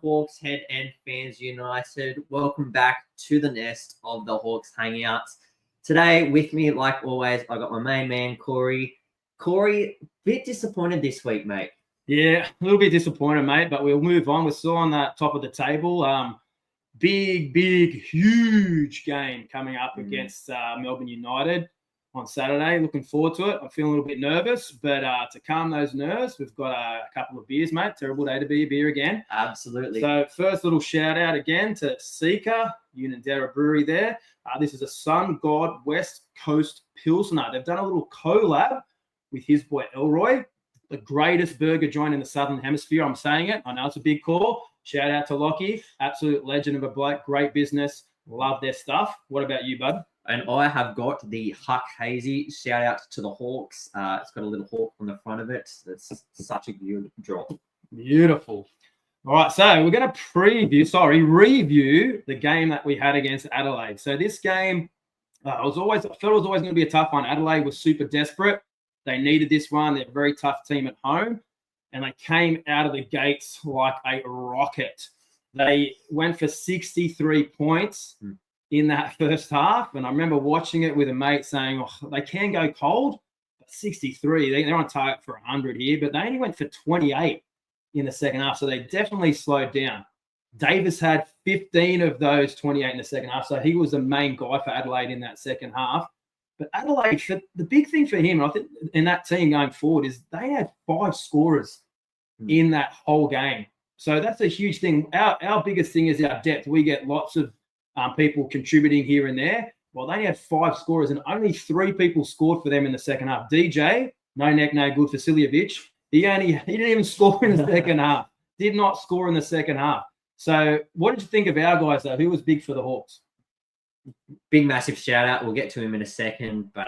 Hawks Head and Fans United. Welcome back to the nest of the Hawks Hangouts. Today, with me, like always, I got my main man, Corey. Corey, bit disappointed this week, mate. Yeah, a little bit disappointed, mate, but we'll move on. We're still on that top of the table. Big, huge game coming up against Melbourne United on Saturday. Looking forward to it. I'm feeling a little bit nervous, but to calm those nerves, we've got a couple of beers, mate. Terrible day to be a beer again. Absolutely. So first little shout out again to Seeker, Unanderra Brewery there. This is a Sun God West Coast Pilsner. They've done a little collab with his boy Elroy, the greatest burger joint in the Southern Hemisphere. I'm saying it. I know it's a big call. Shout out to Lockie, absolute legend of a bloke, great business. Love their stuff. What about you, bud? And I have got the Huck Hazy. Shout out to the Hawks. It's got a little hawk on the front of it. It's such a good drop. Beautiful. All right, so we're going to review the game that we had against Adelaide. So this game, I felt it was always going to be a tough one. Adelaide was super desperate. They needed this one. They're a very tough team at home. And they came out of the gates like a rocket. They went for 63 points in that first half. And I remember watching it with a mate saying, they can go cold, but 63, they're on target for 100 here, but they only went for 28 in the second half. So they definitely slowed down. Davis had 15 of those 28 in the second half. So he was the main guy for Adelaide in that second half. But Adelaide, the big thing for him, I think, in that team going forward is they had 5 scorers in that whole game. So that's a huge thing. Our biggest thing is our depth. We get lots of people contributing here and there. Well, they only had 5 scorers, and only 3 people scored for them in the second half. DJ, no neck, no good. Vasiljevic, he didn't even score in the second half. Did not score in the second half. So what did you think of our guys, though? Who was big for the Hawks? Big, massive shout out. We'll get to him in a second. But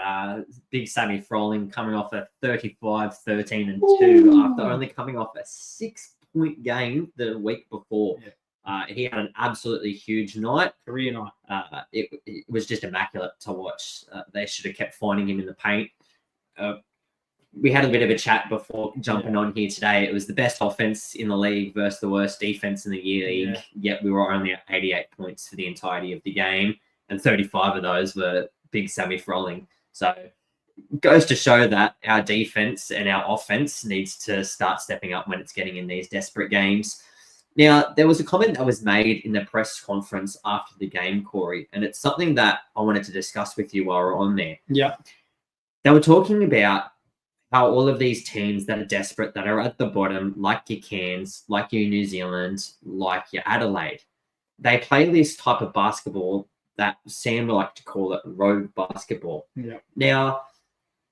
big Sammy Froling coming off a 35, 13 and 2 after only coming off a 6-point game the week before. Yeah. He had an absolutely huge night. Career night. It was just immaculate to watch. They should have kept finding him in the paint. We had a bit of a chat before jumping on here today. It was the best offense in the league versus the worst defense in the league. Yet we were only at 88 points for the entirety of the game. And 35 of those were big Sammy Froling. So it goes to show that our defense and our offense needs to start stepping up when it's getting in these desperate games. Now, there was a comment that was made in the press conference after the game, Corey, and it's something that I wanted to discuss with you while we're on there. Yeah. They were talking about how all of these teams that are desperate, that are at the bottom, like your Cairns, like your New Zealand, like your Adelaide, they play this type of basketball that Sam would like to call it rogue basketball. Yeah. Now,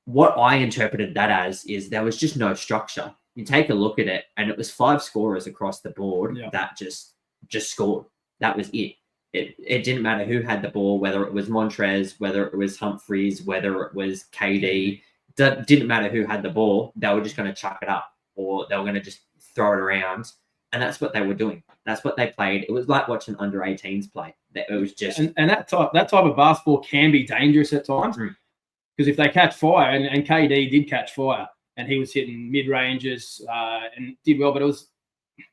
what I interpreted that as is there was just no structure. You take a look at it, and it was 5 scorers across the board that just scored. That was it. It didn't matter who had the ball, whether it was Montrez, whether it was Humphreys, whether it was KD. Didn't matter who had the ball. They were just going to chuck it up, or they were going to just throw it around. And that's what they were doing. That's what they played. It was like watching under 18s play. It was just and that type of basketball can be dangerous at times because if they catch fire, and KD did catch fire, and he was hitting mid ranges and did well, but it was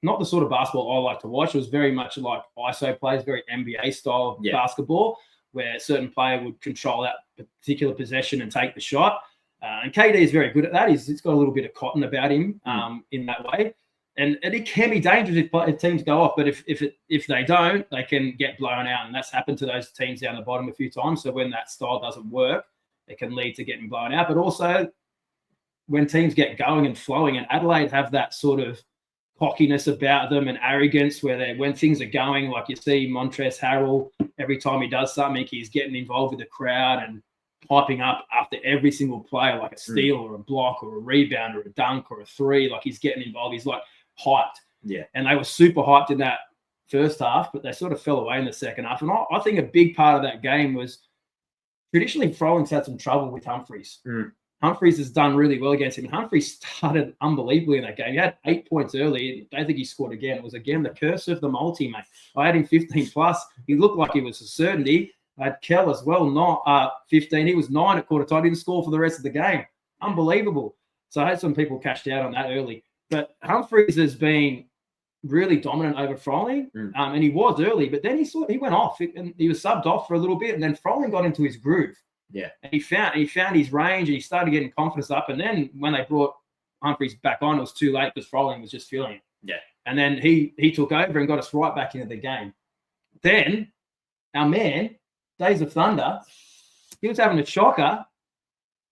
not the sort of basketball I like to watch. It was very much like ISO plays, very NBA style basketball, where a certain player would control that particular possession and take the shot. And KD is very good at that. He's got a little bit of cotton about him in that way. And it can be dangerous if teams go off, but if they don't, they can get blown out. And that's happened to those teams down the bottom a few times. So when that style doesn't work, it can lead to getting blown out. But also when teams get going and flowing, and Adelaide have that sort of cockiness about them and arrogance where when things are going, like you see Montrezl Harrell, every time he does something, he's getting involved with the crowd and piping up after every single play, like a steal or a block or a rebound or a dunk or a 3. Like he's getting involved. He's like hyped. Yeah. And they were super hyped in that first half, but they sort of fell away in the second half. And I think a big part of that game was traditionally Froling's had some trouble with Humphreys. Humphreys has done really well against him. Humphreys started unbelievably in that game. He had 8 points early. I don't think he scored again. It was, again, the curse of the multi, mate. I had him 15 plus. He looked like he was a certainty. I had Kell as well, not 15. He was 9 at quarter time. He didn't score for the rest of the game. Unbelievable. So I had some people cashed out on that early. But Humphreys has been really dominant over Froling, and he was early, but then he went off and he was subbed off for a little bit, and then Froling got into his groove. Yeah, and he found his range, and he started getting confidence up. And then when they brought Humphreys back on, it was too late because Froling was just feeling it. Yeah, and then he took over and got us right back into the game. Then our man, Days of Thunder, he was having a shocker.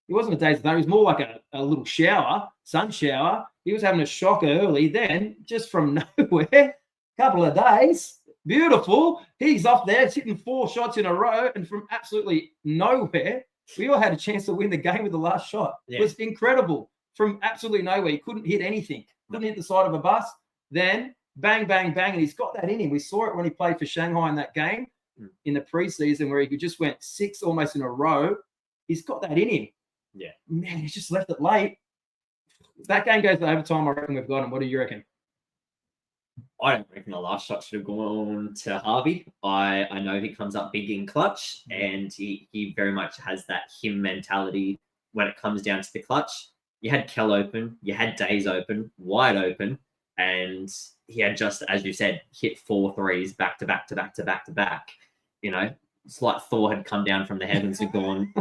It wasn't a Days of Thunder. It was more like a little shower, sun shower. He was having a shocker early. Then, just from nowhere, couple of days, beautiful. He's off there hitting 4 shots in a row. And from absolutely nowhere, we all had a chance to win the game with the last shot. Yeah. It was incredible. From absolutely nowhere. He couldn't hit anything. Couldn't hit the side of a bus. Then, bang, bang, bang. And he's got that in him. We saw it when he played for Shanghai in that game in the preseason where he just went 6 almost in a row. He's got that in him. Yeah. Man, he's just left it late. If that game goes to overtime, I reckon we've got him. What do you reckon? I don't reckon the last shot should have gone to Harvey. I know he comes up big in clutch, and he very much has that him mentality when it comes down to the clutch. You had Kell open, you had Days open, wide open, and he had just, as you said, hit 4 threes back to back to back to back to back. You know, it's like Thor had come down from the heavens and gone,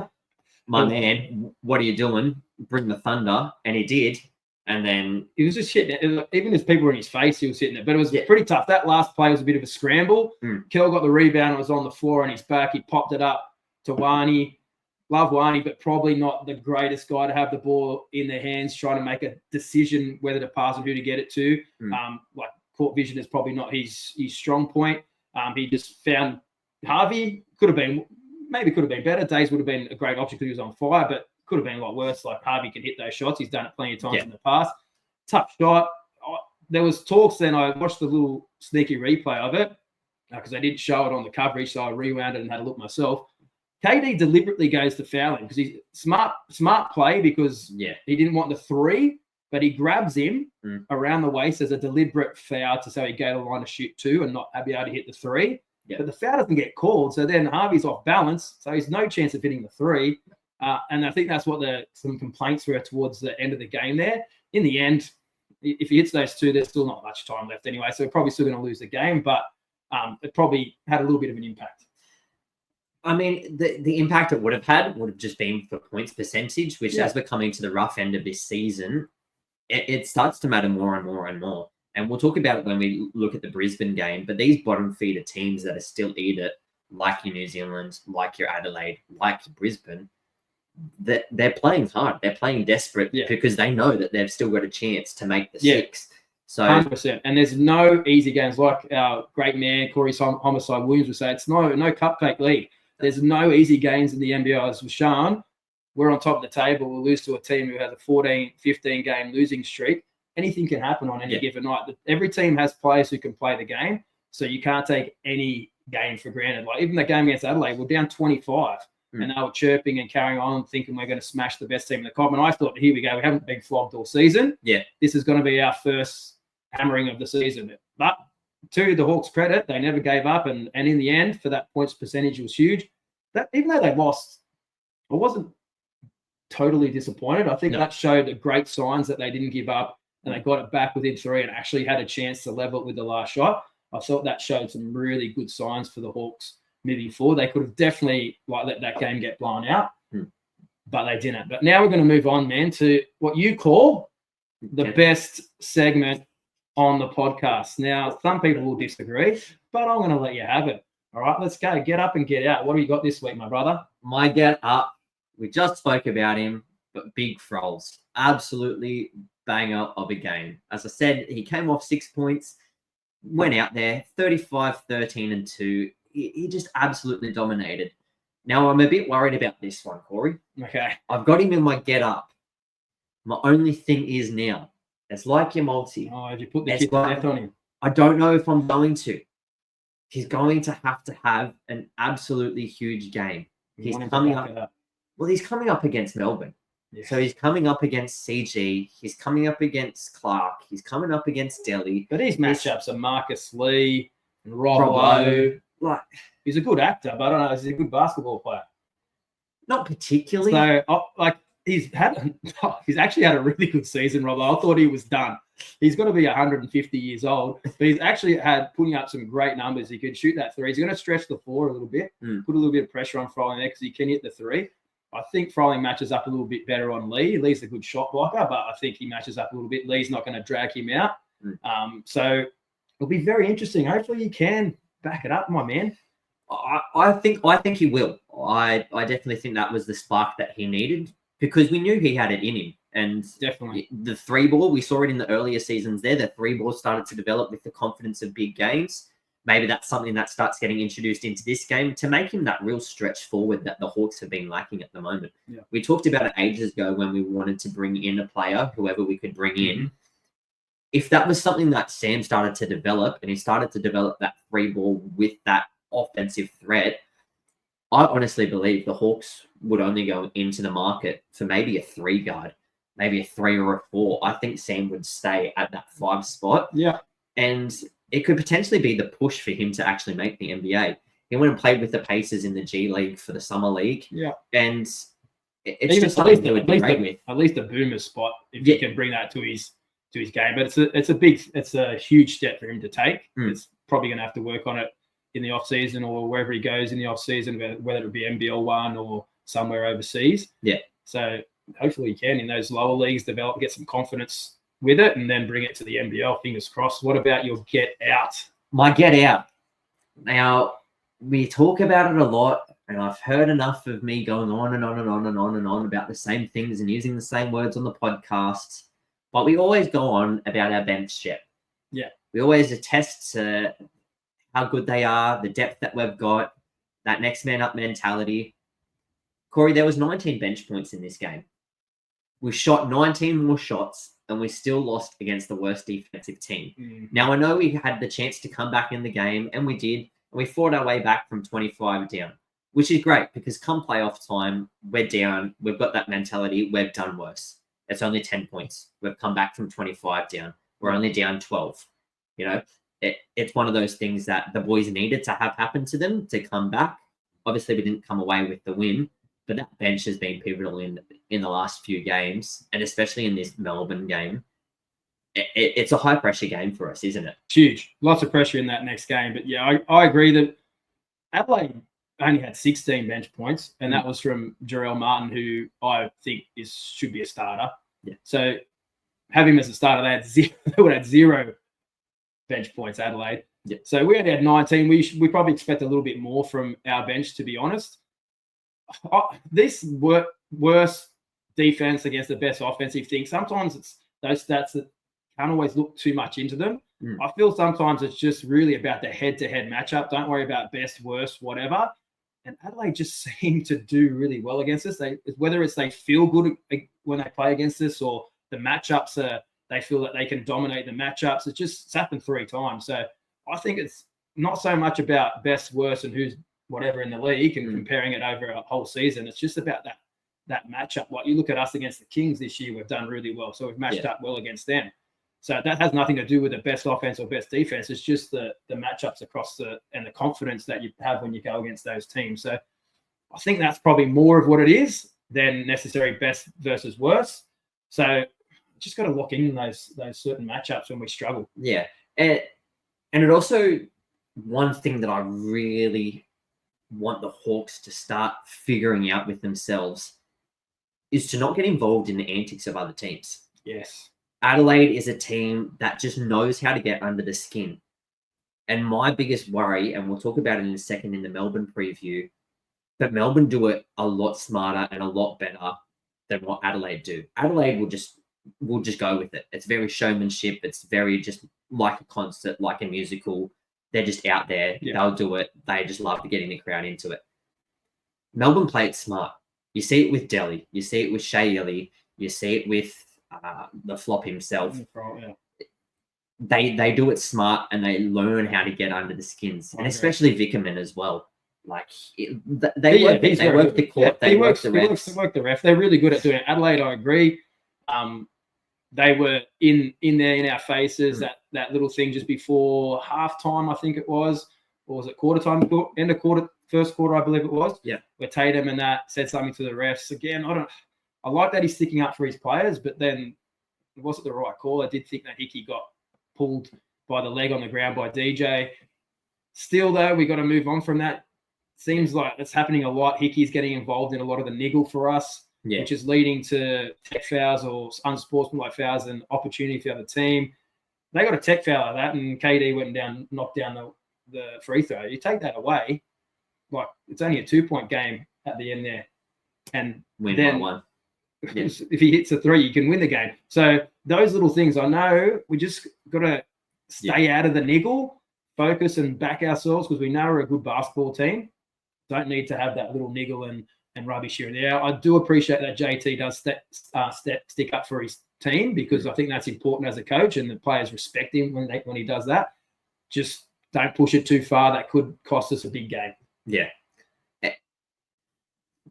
my man, what are you doing? Bring the thunder. And he did. And then he was just hitting it. Even as people were in his face, he was hitting it. But it was pretty tough. That last play was a bit of a scramble. Kell got the rebound. It was on the floor on his back. He popped it up to Wani. Love Wani, but probably not the greatest guy to have the ball in their hands, trying to make a decision whether to pass and who to get it to. Like court vision is probably not his strong point. He just found Harvey could have been better. Days would have been a great option because he was on fire, but could have been a lot worse. Like Harvey can hit those shots. He's done it plenty of times in the past. Tough shot. There was talks then. I watched the little sneaky replay of it because they didn't show it on the coverage, so I rewound it and had a look myself. KD deliberately goes to foul him because he's smart play because he didn't want the 3, but he grabs him around the waist as a deliberate foul to so he go to the line to shoot 2 and not be able to hit the 3. Yeah. But the foul doesn't get called, so then Harvey's off balance, so he's no chance of hitting the 3. And I think that's what some complaints were towards the end of the game there. In the end, if he hits those 2, there's still not much time left anyway, so we're probably still going to lose the game, but it probably had a little bit of an impact. I mean, the impact it would have just been for points percentage, which as we're coming to the rough end of this season, it starts to matter more and more and more. And we'll talk about it when we look at the Brisbane game, but these bottom feeder teams that are still it, like your New Zealand, like your Adelaide, like your Brisbane, they're playing hard. They're playing desperate because they know that they've still got a chance to make the 6. So 100%. And there's no easy games. Like our great man, Corey's Homicide Williams would say, it's no cupcake league. There's no easy games in the NBL. As was shown, we're on top of the table. We'll lose to a team who has a 14, 15-game losing streak. Anything can happen on any given night. Every team has players who can play the game, so you can't take any game for granted. Like even the game against Adelaide, we're down 25, and they were chirping and carrying on, thinking we're going to smash the best team in the comp. And I thought, here we go. We haven't been flogged all season. Yeah, this is going to be our first hammering of the season. But to the Hawks' credit, they never gave up, and in the end, for that points percentage, was huge. That even though they lost, I wasn't totally disappointed. I think that showed great signs that they didn't give up and they got it back within 3 and actually had a chance to level it with the last shot. I thought that showed some really good signs for the Hawks moving forward. They could have definitely let that game get blown out, but they didn't. But now we're going to move on, man, to what you call the best segment on the podcast. Now, some people will disagree, but I'm going to let you have it. All right, let's go. Get up and get out. What do you got this week, my brother? My get up, we just spoke about him, but big Frols. Absolutely banger of a game. As I said, he came off 6 points, went out there, 35, 13, and 2. He just absolutely dominated. Now, I'm a bit worried about this one, Corey. Okay. I've got him in my get up. My only thing is now, it's like your multi. Oh, have you put the kid death on him? I don't know if I'm going to. He's going to have an absolutely huge game. He's coming up. Well, he's coming up against Melbourne. Yeah. So he's coming up against CG. He's coming up against Clark. He's coming up against Delhi. But these matchups are Marcus Lee and Robbo. Like, he's a good actor, but I don't know. He's a good basketball player. Not particularly. So, he's actually had a really good season, Rob. I thought he was done. He's got to be 150 years old, but he's actually putting up some great numbers. He could shoot that three. He's going to stretch the floor a little bit, put a little bit of pressure on Froling there because he can hit the three. I think Froling matches up a little bit better on Lee. Lee's a good shot blocker, but I think he matches up a little bit. Lee's not going to drag him out. So it'll be very interesting. Hopefully you can back it up, my man. I think he will. I definitely think that was the spark that he needed because we knew he had it in him. And definitely the three ball, we saw it in the earlier seasons there. The three ball started to develop with the confidence of big games. Maybe that's something that starts getting introduced into this game to make him that real stretch forward that the Hawks have been lacking at the moment. Yeah. We talked about it ages ago when we wanted to bring in a player, whoever we could bring in. If that was something that Sam started to develop and he started to develop that three ball with that offensive threat, I honestly believe the Hawks would only go into the market for maybe a 3 guard, maybe a 3 or a 4. I think Sam would stay at that 5 spot. Yeah. And it could potentially be the push for him to actually make the NBA. He went and played with the Pacers in the G League for the Summer League. Yeah. And it's just something he would be great with. At least a boomer spot if you can bring that to his game. But it's a huge step for him to take. It's probably going to have to work on it in the off season or wherever he goes in the off season, whether it be NBL 1 or somewhere overseas. Yeah. So hopefully he can in those lower leagues develop, get some confidence with it, and then bring it to the NBL. Fingers crossed. What about your get out? My get out. Now, we talk about it a lot, and I've heard enough of me going on and on and on and on and on about the same things and using the same words on the podcast. But we always go on about our bench depth. Yeah. We always attest to how good they are, the depth that we've got, that next man up mentality. Corey, there was 19 bench points in this game. We shot 19 more shots and we still lost against the worst defensive team. Now, I know we had the chance to come back in the game, and we did. And we fought our way back from 25 down, which is great because come playoff time, we're down. We've got that mentality. We've done worse. It's only 10 points. We've come back from 25 down. We're only down 12. You know, it's one of those things that the boys needed to have happen to them to come back. Obviously, we didn't come away with the win, but that bench has been pivotal in the last few games, and especially in this Melbourne game. It's a high-pressure game for us, isn't it? Huge. Lots of pressure in that next game. But, yeah, I agree that Adelaide only had 16 bench points, and that was from Jarrell Martin, who I think should be a starter. Yeah. So have him as a starter, they would have 0 bench points, Adelaide. Yeah. So we only had 19. We probably expect a little bit more from our bench, to be honest. This worst defense against the best offensive thing, sometimes it's those stats that can't always look too much into them. I feel sometimes it's just really about the head-to-head matchup. Don't worry about best, worst, whatever. And Adelaide just seem to do really well against us. Whether it's they feel good when they play against us or the matchups they feel that they can dominate the matchups. It's happened 3 times. So I think it's not so much about best, worst, and who's whatever in the league and comparing it over a whole season. It's just about that matchup. Like you look at us against the Kings this year, we've done really well. So we've matched up well against them. So that has nothing to do with the best offense or best defense. It's just the matchups across and the confidence that you have when you go against those teams. So I think that's probably more of what it is than necessarily best versus worst. So just got to lock in those certain matchups when we struggle. Yeah. And it also, one thing that I really want the Hawks to start figuring out with themselves is to not get involved in the antics of other teams. Yes. Adelaide is a team that just knows how to get under the skin. And my biggest worry, and we'll talk about it in a second in the Melbourne preview, but Melbourne do it a lot smarter and a lot better than what Adelaide do. Adelaide will just go with it. It's very showmanship. It's very just like a concert, like a musical. They're just out there. Yeah. They'll do it. They just love getting the crowd into it. Melbourne play it smart. You see it with Delhi. You see it with Shea Illy. You see it with the flop himself. Yeah. They do it smart and they learn how to get under the skins, and especially Vickerman as well. Like they work the court. They work the refs. They work the ref. They're really good at doing it. Adelaide, I agree. They were in there in our faces. That little thing just before halftime, I think it was, or was it quarter time? End of quarter, first quarter, I believe it was. Yeah. Where Tatum and that said something to the refs. Again, I like that he's sticking up for his players, but then it wasn't the right call. I did think that Hickey got pulled by the leg on the ground by DJ. Still, though, we got to move on from that. Seems like it's happening a lot. Hickey's getting involved in a lot of the niggle for us, which is leading to tech fouls or unsportsmanlike fouls and opportunity for the other team. They got a tech foul like that, and KD went down, knocked down the free throw. You take that away, like it's only a 2-point game at the end there, and win then by one. Yeah. If he hits a 3, you can win the game. So those little things, I know we just got to stay out of the niggle, focus and back ourselves because we know we're a good basketball team. Don't need to have that little niggle and rubbish here and there. I do appreciate that JT does stick up for his team because I think that's important as a coach and the players respect him when he does that. Just don't push it too far. That could cost us a big game. Yeah. It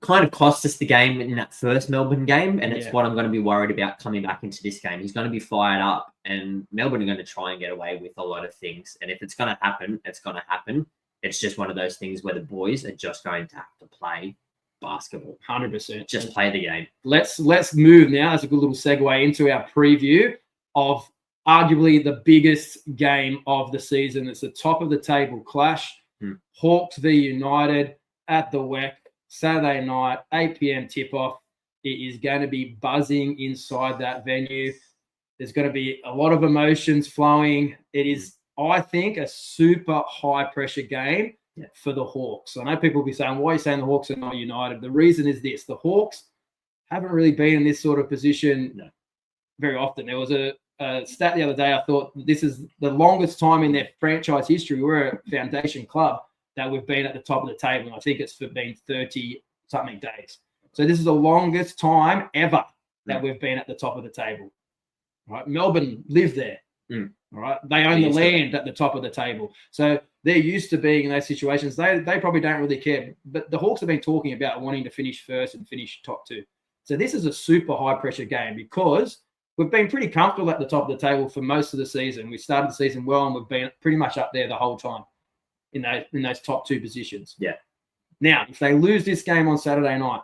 kind of cost us the game in that first Melbourne game, and it's what I'm going to be worried about coming back into this game. He's going to be fired up, and Melbourne are going to try and get away with a lot of things. And if it's going to happen, it's going to happen. It's just one of those things where the boys are just going to have to play basketball. 100%. Just play the game. Let's move now. That's a good little segue into our preview of arguably the biggest game of the season. It's the top of the table clash. Hawks v United at the WEC, Saturday night, 8 p.m. tip-off. It is going to be buzzing inside that venue. There's going to be a lot of emotions flowing. It is, I think, a super high-pressure game for the Hawks. I know people will be saying, why are you saying the Hawks are not United? The reason is this. The Hawks haven't really been in this sort of position very often. There was a stat the other day. I thought this is the longest time in their franchise history. We're a foundation club that we've been at the top of the table. And I think it's been 30-something days. So this is the longest time ever that we've been at the top of the table. Right? Melbourne live there. All right, they own the land at the top of the table, so they're used to being in those situations. They probably don't really care. But the Hawks have been talking about wanting to finish first and finish top 2. So this is a super high pressure game because we've been pretty comfortable at the top of the table for most of the season. We started the season well, and we've been pretty much up there the whole time in those top 2 positions. Yeah. Now, if they lose this game on Saturday night,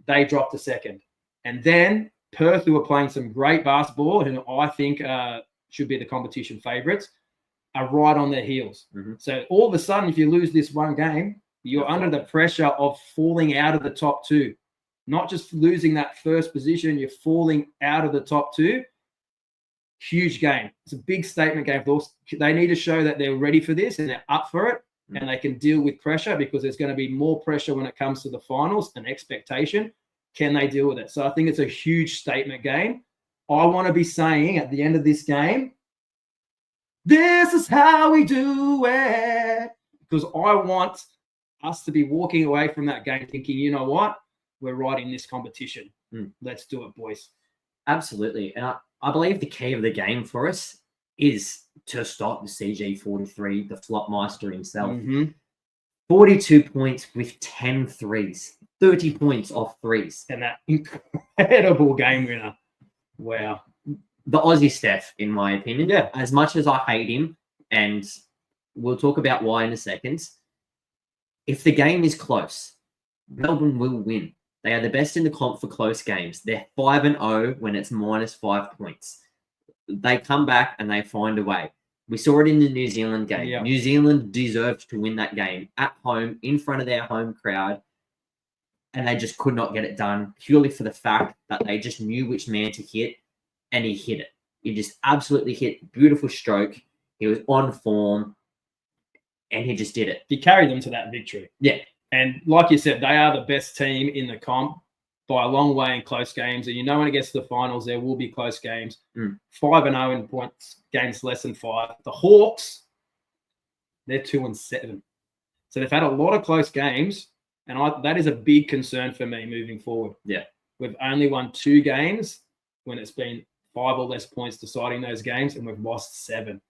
they drop to second, and then Perth, who are playing some great basketball, and I think should be the competition favourites, are right on their heels. So all of a sudden, if you lose this one game, you're under the pressure of falling out of the top 2. Not just losing that first position, you're falling out of the top 2. Huge game. It's a big statement game for us. They need to show that they're ready for this and they're up for it and they can deal with pressure because there's going to be more pressure when it comes to the finals and expectation. Can they deal with it? So I think it's a huge statement game. I want to be saying at the end of this game, this is how we do it. Because I want us to be walking away from that game thinking, you know what? We're right in this competition. Let's do it, boys. Absolutely. And I believe the key of the game for us is to stop the CG43, the Flopmeister himself. 42 points with 10 threes. 30 points off threes. And that incredible game winner. Wow. The Aussie Steph, in my opinion. Yeah. As much as I hate him, and we'll talk about why in a second, if the game is close, Melbourne will win. They are the best in the comp for close games. They're 5-0 when it's -5 points. They come back and they find a way. We saw it in the New Zealand game. Yeah. New Zealand deserved to win that game at home, in front of their home crowd, and they just could not get it done purely for the fact that they just knew which man to hit, and he hit it. He just absolutely hit. Beautiful stroke. He was on form, and he just did it. He carried them to that victory. Yeah. And like you said, they are the best team in the comp by a long way in close games. And you know when it gets to the finals, there will be close games. 5-0 in points, games less than 5. The Hawks, they're 2-7. So they've had a lot of close games, and that is a big concern for me moving forward. Yeah. We've only won 2 games when it's been 5 or less points deciding those games, and we've lost 7.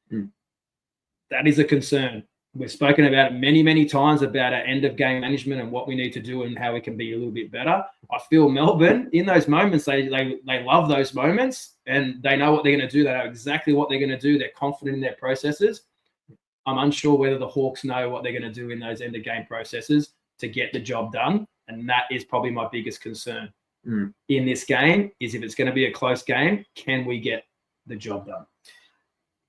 That is a concern. We've spoken about it many, many times about our end-of-game management and what we need to do and how we can be a little bit better. I feel Melbourne, in those moments, they love those moments and they know what they're going to do. They know exactly what they're going to do. They're confident in their processes. I'm unsure whether the Hawks know what they're going to do in those end-of-game processes to get the job done, and that is probably my biggest concern. in this game is if it's going to be a close game, can we get the job done?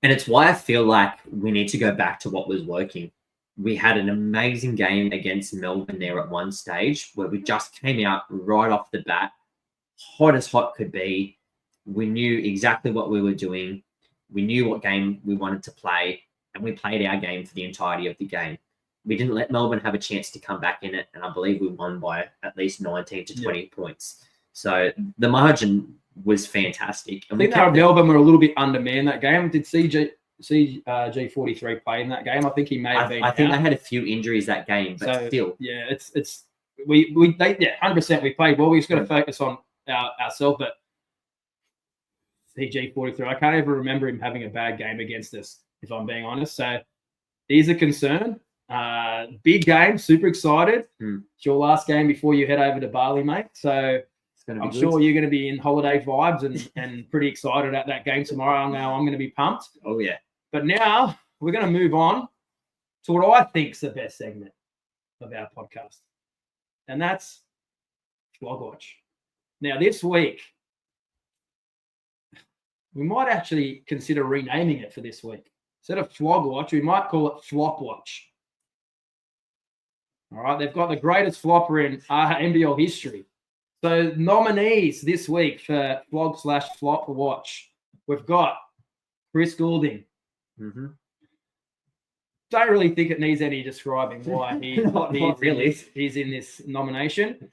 And it's why I feel like we need to go back to what was working. We had an amazing game against Melbourne there at one stage where we just came out right off the bat, hot as hot could be. We knew exactly what we were doing. We knew what game we wanted to play, and we played our game for the entirety of the game. We didn't let Melbourne have a chance to come back in it, and I believe we won by at least 19 to 20 points. So the margin was fantastic. And I think Melbourne were a little bit undermanned that game. Did G43 play in that game? I think he may have been. I think they had a few injuries that game, but still. Yeah, we 100% we played well. We just got to focus on ourselves. But CG43, I can't even remember him having a bad game against us, if I'm being honest. So he's a concern. Big game, super excited. It's your last game before you head over to Bali, mate. So I'm sure you're going to be in holiday vibes and pretty excited at that game tomorrow. I'm going to be pumped. Oh, yeah. But now we're going to move on to what I think is the best segment of our podcast, and that's Flog Watch. Now, this week, we might actually consider renaming it for this week. Instead of Flog Watch, we might call it Flop Watch. All right, they've got the greatest flopper in NBL history. So nominees this week for Flog/Flop Watch, we've got Chris Goulding. Don't really think it needs any describing why he's in this nomination.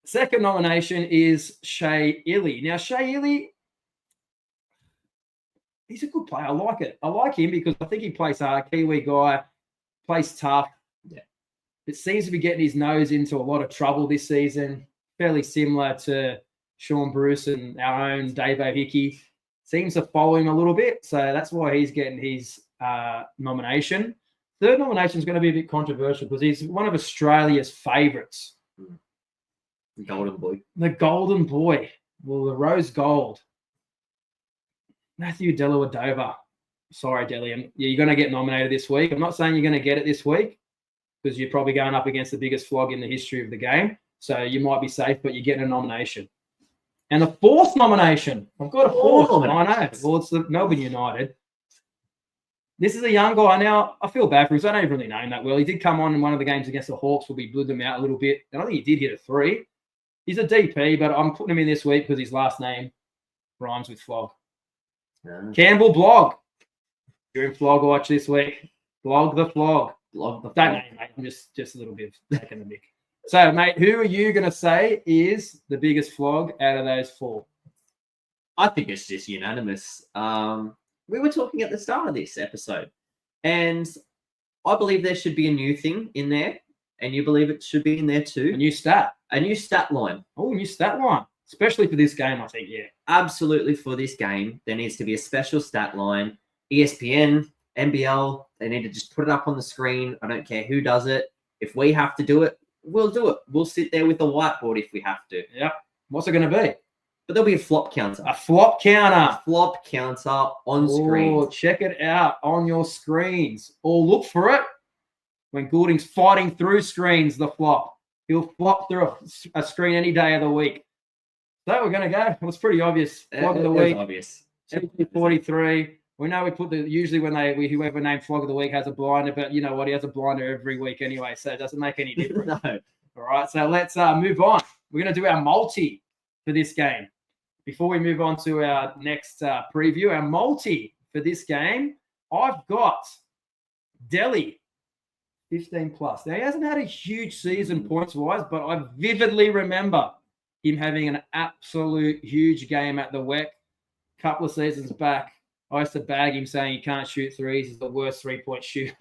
Second nomination is Shea Illy. Now, Shea Illy, he's a good player. I like it. I like him because I think he plays hard. Kiwi guy, plays tough. Yeah. It seems to be getting his nose into a lot of trouble this season. Fairly similar to Sean Bruce and our own Dave O'Hickey. Seems to follow him a little bit. So that's why he's getting his nomination. Third nomination is going to be a bit controversial because he's one of Australia's favourites. The Golden Boy. The Golden Boy. Well, the Rose Gold. Matthew Dellavedova. Sorry, Deli. You're going to get nominated this week. I'm not saying you're going to get it this week because you're probably going up against the biggest flog in the history of the game. So you might be safe, but you're getting a nomination. And the fourth nomination. I've got a fourth. I know. Well, it's the Melbourne United. This is a young guy. Now, I feel bad for him because I don't really know him that well. He did come on in one of the games against the Hawks where we blew them out a little bit. And I think he did hit a 3. He's a DP, but I'm putting him in this week because his last name rhymes with flog. Campbell Blog. You're in Flog Watch this week. Blog the flog. Blog the flog. Don't know, mate. I'm just a little bit taking the mick. So, mate, who are you going to say is the biggest flog out of those 4? I think it's just unanimous. We were talking at the start of this episode, and I believe there should be a new thing in there, and you believe it should be in there too. A new stat. A new stat line. Oh, new stat line. Especially for this game, I think, yeah. Absolutely for this game. There needs to be a special stat line. ESPN, NBL, they need to just put it up on the screen. I don't care who does it. If we have to do it, we'll do it. We'll sit there with a whiteboard if we have to. Yep. What's it going to be? But there'll be a flop counter. A flop counter. A flop counter on screen. Oh, check it out on your screens. Or look for it when Goulding's fighting through screens, the flop. He'll flop through a screen any day of the week. So we're going to go. It was pretty obvious. Flog of the week. Obvious. 43. We know we put usually when whoever named Flog of the Week has a blinder, but you know what? He has a blinder every week anyway, so it doesn't make any difference. No. All right, so let's move on. We're going to do our multi for this game. Before we move on to our next preview, our multi for this game, I've got Delhi, 15 plus. Now, he hasn't had a huge season points-wise, but I vividly remember him having an absolute huge game at the WEC a couple of seasons back. I used to bag him saying he can't shoot threes. He's the worst three-point shooter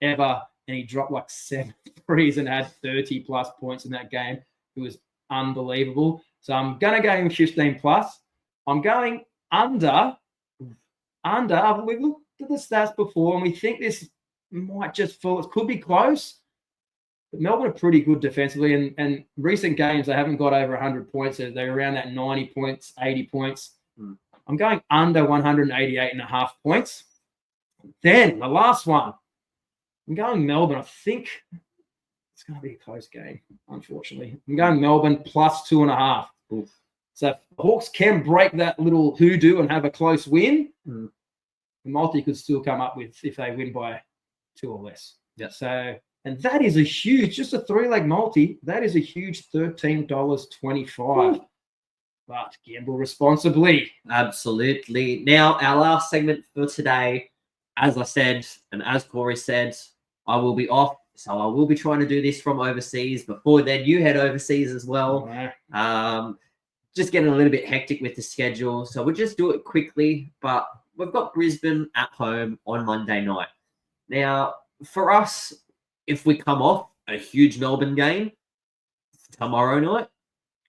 ever. And he dropped like 7 threes and had 30-plus points in that game. It was unbelievable. So I'm going to go in 15 plus. I'm going under. We've looked at the stats before, and we think this might just fall. It could be close. But Melbourne are pretty good defensively, and recent games, they haven't got over 100 points. They're around that 90 points, 80 points. I'm going under 188.5 points. Then the last one, I'm going Melbourne. I think it's going to be a close game, unfortunately. I'm going Melbourne plus 2.5. Oof. So if the Hawks can break that little hoodoo and have a close win, Mm. the multi could still come up with if they win by 2 or less. Yeah. So, and that is a huge, just a 3-leg multi. That is a huge $13.25. But gamble responsibly. Absolutely. Now, our last segment for today, as I said, and as Corey said, I will be off. So I will be trying to do this from overseas. Before then, you head overseas as well. Just getting a little bit hectic with the schedule. So we'll just do it quickly. But we've got Brisbane at home on Monday night. Now, for us, if we come off a huge Melbourne game tomorrow night,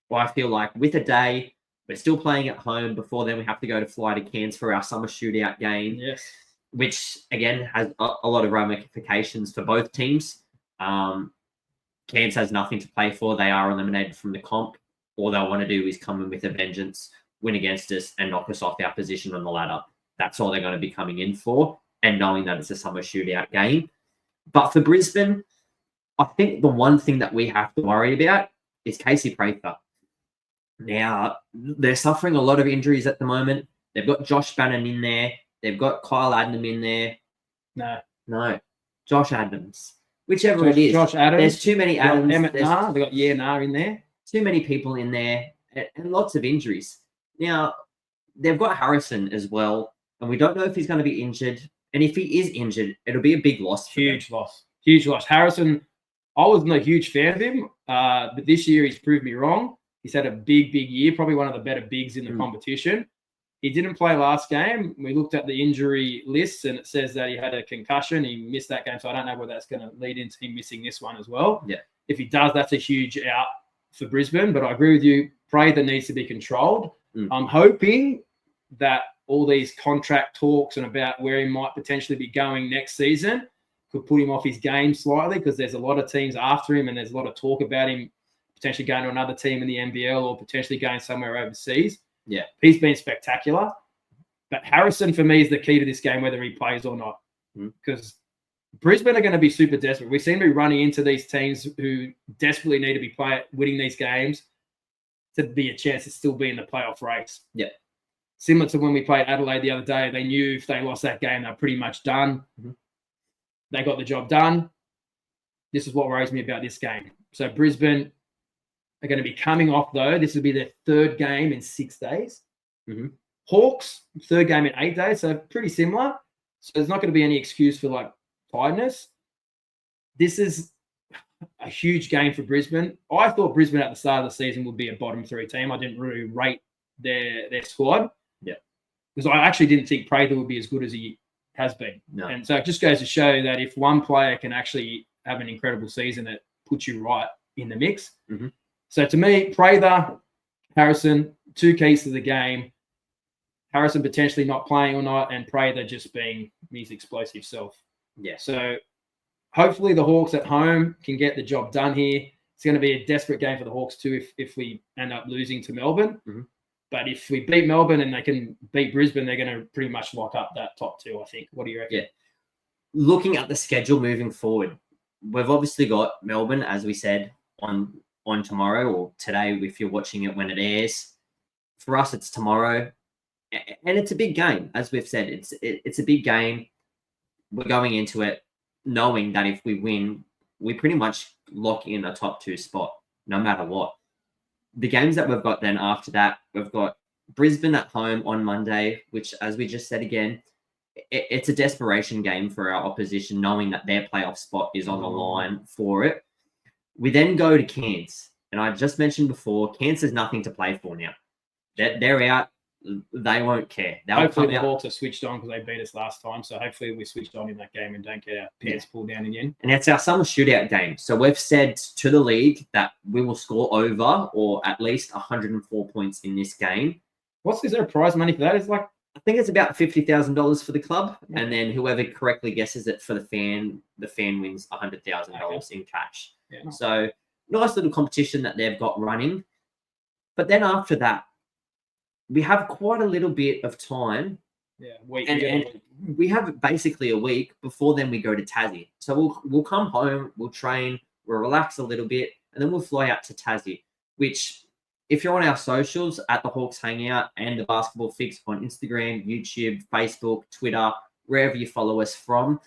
well, I feel like with a day, we're still playing at home. Before then, we have to go to fly to Cairns for our summer shootout game. Yes. Which, again, has a lot of ramifications for both teams. Cairns has nothing to play for. They are eliminated from the comp. All they'll want to do is come in with a vengeance, win against us, and knock us off our position on the ladder. That's all they're going to be coming in for, and knowing that it's a summer shootout game. But for Brisbane, I think the one thing that we have to worry about is Casey Prather. Now, they're suffering a lot of injuries at the moment. They've got Josh Bannon in there. They've got Kyle Adam in there. No. Josh Adams. Whichever it is. Josh Adams. There's too many Adams. Emmett Nah. They've got Nah in there. Too many people in there and lots of injuries. Now, they've got Harrison as well, and we don't know if he's going to be injured. And if he is injured, it'll be a big loss. Huge loss. Harrison, I wasn't a huge fan of him, but this year he's proved me wrong. He's had a big year, probably one of the better bigs in the competition. He didn't play last game. We looked at the injury lists, and it says that he had a concussion. He missed that game, so I don't know whether that's going to lead into him missing this one as well. Yeah. If he does, that's a huge out for Brisbane, but I agree with you. Prather needs to be controlled. I'm hoping that all these contract talks and about where he might potentially be going next season could put him off his game slightly, because there's a lot of teams after him, and there's a lot of talk about him potentially going to another team in the NBL or potentially going somewhere overseas. Yeah. He's been spectacular. But Harrison, for me, is the key to this game, whether he plays or not. Because Brisbane are going to be super desperate. We seem to be running into these teams who desperately need to be winning these games to be a chance to still be in the playoff race. Yeah. Similar to when we played Adelaide the other day, they knew if they lost that game, they're pretty much done. They got the job done. This is what worries me about this game. So Brisbane are going to be coming off, though. This will be their 3rd game in 6 days. Hawks, 3rd game in 8 days, so pretty similar. So there's not going to be any excuse for tiredness. This is a huge game for Brisbane. I thought Brisbane at the start of the season would be a bottom 3 team. I didn't really rate their squad. Yeah. Because I actually didn't think Prather would be as good as he has been. No. And so it just goes to show that if one player can actually have an incredible season, it puts you right in the mix. So to me, Prather, Harrison, 2 keys to the game. Harrison potentially not playing or not, and Prather just being his explosive self. Yeah. So hopefully the Hawks at home can get the job done here. It's going to be a desperate game for the Hawks too if we end up losing to Melbourne. But if we beat Melbourne and they can beat Brisbane, they're going to pretty much lock up that top 2, I think. What do you reckon? Yeah. Looking at the schedule moving forward, we've obviously got Melbourne, as we said, on tomorrow, or today if you're watching it when it airs. For us, it's tomorrow. And it's a big game, as we've said. It's a big game. We're going into it knowing that if we win, we pretty much lock in a top 2 spot, no matter what. The games that we've got then after that, we've got Brisbane at home on Monday, which, as we just said again, it's a desperation game for our opposition, knowing that their playoff spot is on the line for it. We then go to Cairns. And I just mentioned before, Cairns has nothing to play for now. They're out. They won't care. Hopefully the Hawks are switched on because they beat us last time. So hopefully we switched on in that game and don't get our pants pulled down again. And it's our summer shootout game. So we've said to the league that we will score over or at least 104 points in this game. Is there a prize money for that? I think it's about $50,000 for the club. Yeah. And then whoever correctly guesses it for the fan wins $100,000 in cash. Yeah, nice. So nice little competition that they've got running. But then after that, we have quite a little bit of time. Yeah, and we have basically a week before then we go to Tassie. So we'll come home, we'll train, we'll relax a little bit, and then we'll fly out to Tassie, which if you're on our socials at the Hawks Hangout and the Basketball Fix on Instagram, YouTube, Facebook, Twitter, wherever you follow us from,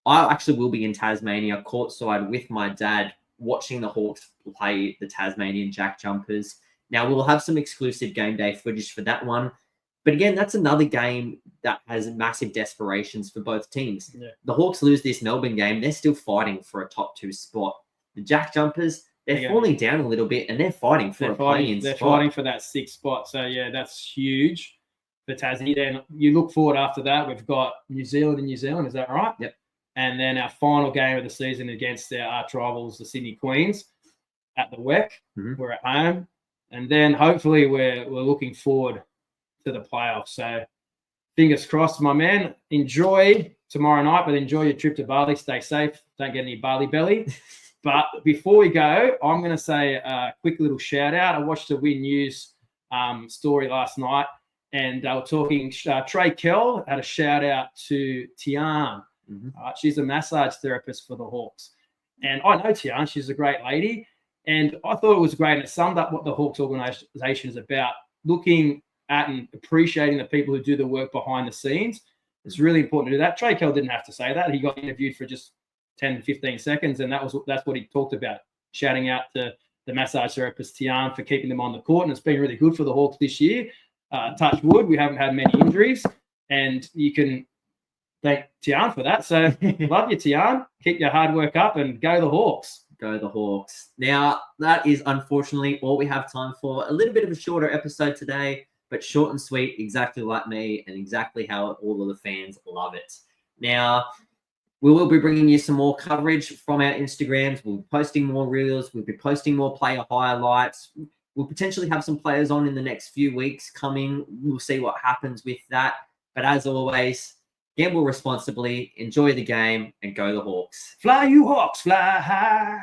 I actually will be in Tasmania courtside with my dad watching the Hawks play the Tasmanian Jack Jumpers. Now, we'll have some exclusive game day footage for that one. But again, that's another game that has massive desperations for both teams. Yeah. The Hawks lose this Melbourne game. They're still fighting for a top 2 spot. The Jack Jumpers, they're falling down a little bit and they're fighting for a play-in spot. They're fighting for that 6th spot. So, yeah, that's huge for Tassie. Then you look forward after that. We've got New Zealand in New Zealand. Is that right? Yep. And then our final game of the season against their arch rivals, the Sydney Queens, at the WEC. Mm-hmm. We're at home. And then hopefully we're looking forward to the playoffs. So fingers crossed, my man. Enjoy tomorrow night, but enjoy your trip to Bali. Stay safe. Don't get any Bali belly. But before we go, I'm going to say a quick little shout out. I watched the Win News story last night, and they were talking. Trey Kell had a shout out to Tian. Mm-hmm. She's a massage therapist for the Hawks. And I know Tian. She's a great lady. And I thought it was great. And it summed up what the Hawks organization is about, looking at and appreciating the people who do the work behind the scenes. It's really important to do that. Trey Kell didn't have to say that. He got interviewed for just 10, 15 seconds, and that's what he talked about, shouting out to the massage therapist Tian for keeping them on the court. And it's been really good for the Hawks this year. Touch wood, we haven't had many injuries, and you can thank Tian for that. So love you, Tian. Keep your hard work up and go the Hawks. Go the Hawks. Now, that is unfortunately all we have time for. A little bit of a shorter episode today, but short and sweet, exactly like me and exactly how all of the fans love it. Now, we will be bringing you some more coverage from our Instagrams. We'll be posting more reels. We'll be posting more player highlights. We'll potentially have some players on in the next few weeks coming. We'll see what happens with that. But as always, gamble responsibly, enjoy the game, and go the Hawks. Fly, you Hawks, fly high.